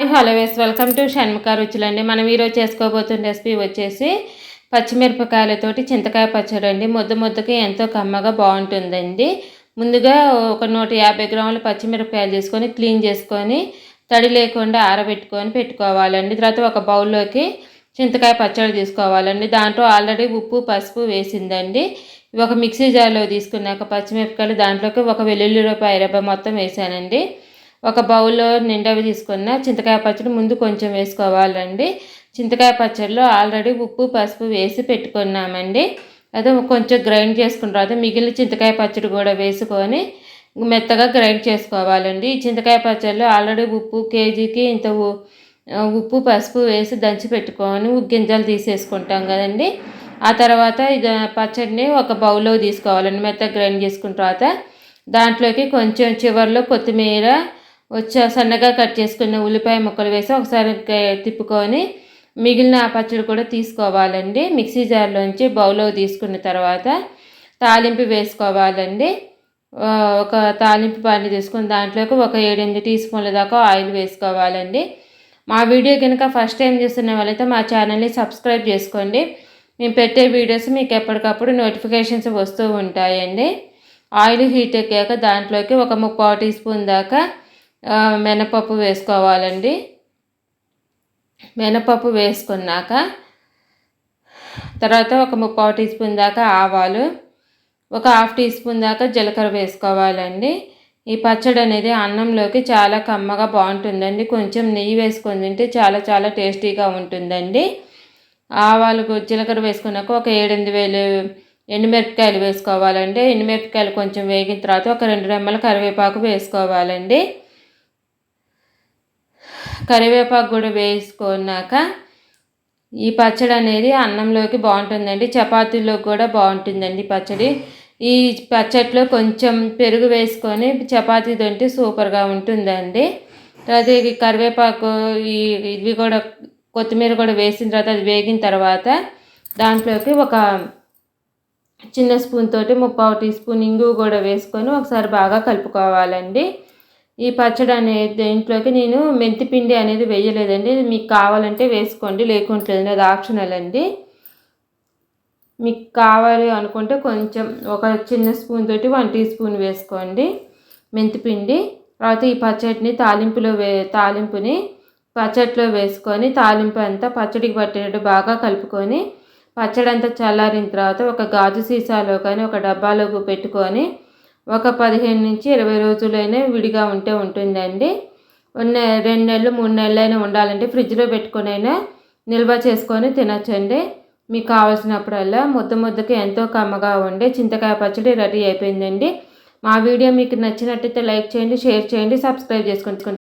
Hello welcome to Shanmukha రుచులండి. మనం ఈరోజు చేసుకోబోతున్న రెసిపీ వచ్చేసి పచ్చిమిరపకాయలతోటి చింతకాయ పచ్చడి అండి. ముద్దకి ఎంతో కమ్మగా బాగుంటుందండి. ముందుగా ఒక 150 గ్రాముల పచ్చిమిరపకాయలు తీసుకొని క్లీన్ చేసుకొని తడి లేకుండా ఆరబెట్టుకొని పెట్టుకోవాలండి. తర్వాత ఒక బౌల్లోకి చింతకాయ పచ్చడి తీసుకోవాలండి. దాంట్లో ఆల్రెడీ ఉప్పు పసుపు వేసిందండి. ఒక మిక్సీ జార్లో తీసుకున్నాక పచ్చిమిరపకాయలు దాంట్లోకి ఒక వెల్లుల్లి రెబ్బ మొత్తం వేసానండి. ఒక బౌల్లో నిండవి తీసుకున్న చింతకాయ పచ్చడి ముందు కొంచెం వేసుకోవాలండి. చింతకాయ పచ్చడిలో ఆల్రెడీ ఉప్పు పసుపు వేసి పెట్టుకున్నామండి. అదే కొంచెం గ్రైండ్ చేసుకున్న తర్వాత మిగిలిన చింతకాయ పచ్చడి కూడా వేసుకొని మెత్తగా గ్రైండ్ చేసుకోవాలండి. ఈ చింతకాయ పచ్చడిలో ఆల్రెడీ ఉప్పు కేజీకి ఇంత ఉప్పు పసుపు వేసి దంచి పెట్టుకొని గింజలు తీసేసుకుంటాం కదండి. ఆ తర్వాత ఇది పచ్చడిని ఒక బౌల్లో తీసుకోవాలండి. మెత్తగా గ్రైండ్ చేసుకున్న తర్వాత దాంట్లోకి కొంచెం చివరిలో కొత్తిమీర సన్నగా కట్ చేసుకున్న ఉల్లిపాయ ముక్కలు వేసి ఒకసారి తిప్పుకొని మిగిలిన పచ్చడి కూడా తీసుకోవాలండి. మిక్సీ జార్లోంచి బౌల్లో తీసుకున్న తర్వాత తాలింపు వేసుకోవాలండి. ఒక తాలింపు పాన్ని తీసుకుని దాంట్లోకి ఒక 7-8 టీ స్పూన్ల దాకా ఆయిల్ వేసుకోవాలండి. మా వీడియో కనుక ఫస్ట్ టైం చూస్తున్న వాళ్ళైతే మా ఛానల్ని సబ్స్క్రైబ్ చేసుకోండి. మేము పెట్టే వీడియోస్ మీకు ఎప్పటికప్పుడు నోటిఫికేషన్స్ వస్తూ ఉంటాయండి. ఆయిల్ హీట్ ఎక్కాక దాంట్లోకి ఒక 3/4 టీ స్పూన్ దాకా మినపప్పు వేసుకోవాలండి. మినపప్పు వేసుకున్నాక తర్వాత ఒక 3/4 టీ స్పూన్ దాకా ఆవాలు, ఒక 1/2 టీ స్పూన్ దాకా జీలకర్ర వేసుకోవాలండి. ఈ పచ్చడి అనేది అన్నంలోకి చాలా కమ్మగా బాగుంటుందండి. కొంచెం నెయ్యి వేసుకొని తింటే చాలా చాలా టేస్టీగా ఉంటుందండి. ఆవాలు జీలకర్ర వేసుకున్నాక ఒక 7-8 ఎండుమిరపకాయలు వేసుకోవాలండి. ఎండుమిరపకాయలు కొంచెం వేగిన తర్వాత ఒక 2 రెమ్మల కరివేపాకు వేసుకోవాలండి. కరివేపాకు కూడా వేసుకున్నాక ఈ పచ్చడి అనేది అన్నంలోకి బాగుంటుందండి, చపాతీలోకి కూడా బాగుంటుందండి పచ్చడి. ఈ పచ్చడిలో కొంచెం పెరుగు వేసుకొని చపాతీ తింటే సూపర్గా ఉంటుందండి. తర్వాత ఈ కరివేపాకు ఇవి కూడా కొత్తిమీర కూడా వేసిన తర్వాత అది వేగిన తర్వాత దాంట్లోకి ఒక చిన్న స్పూన్ తోటి 3/4 టీ స్పూన్ ఇంగువ కూడా వేసుకొని ఒకసారి బాగా కలుపుకోవాలండి. ఈ పచ్చడి అనేది దీంట్లోకి నేను మెంతిపిండి అనేది వేయలేదండి. మీకు కావాలంటే వేసుకోండి, లేకుంటే అది ఆప్షనల్ అండి. మీకు కావాలి అనుకుంటే కొంచెం ఒక చిన్న స్పూన్ తోటి 1 టీ స్పూన్ వేసుకోండి మెంతిపిండి. తర్వాత ఈ పచ్చడిని తాలింపుని పచ్చడిలో వేసుకొని తాలింపు అంతా పచ్చడికి పట్టేటట్టు బాగా కలుపుకొని పచ్చడి అంతా చల్లారిన తర్వాత ఒక గాజు సీసాలో కానీ ఒక డబ్బాలోకి పెట్టుకొని ఒక 15 నుంచి 20 రోజులైనా విడిగా ఉంటుందండి. 2 నెలలు 3 నెలలైనా ఉండాలంటే ఫ్రిడ్జ్లో పెట్టుకొని అయినా నిల్వ చేసుకొని తినచ్చండి. మీకు కావాల్సినప్పుడల్లా ముద్దకి ఎంతో కమ్మగా ఉండే చింతకాయ పచ్చడి రెడీ అయిపోయిందండి. మా వీడియో మీకు నచ్చినట్టయితే లైక్ చేయండి, షేర్ చేయండి, సబ్స్క్రైబ్ చేసుకోండి.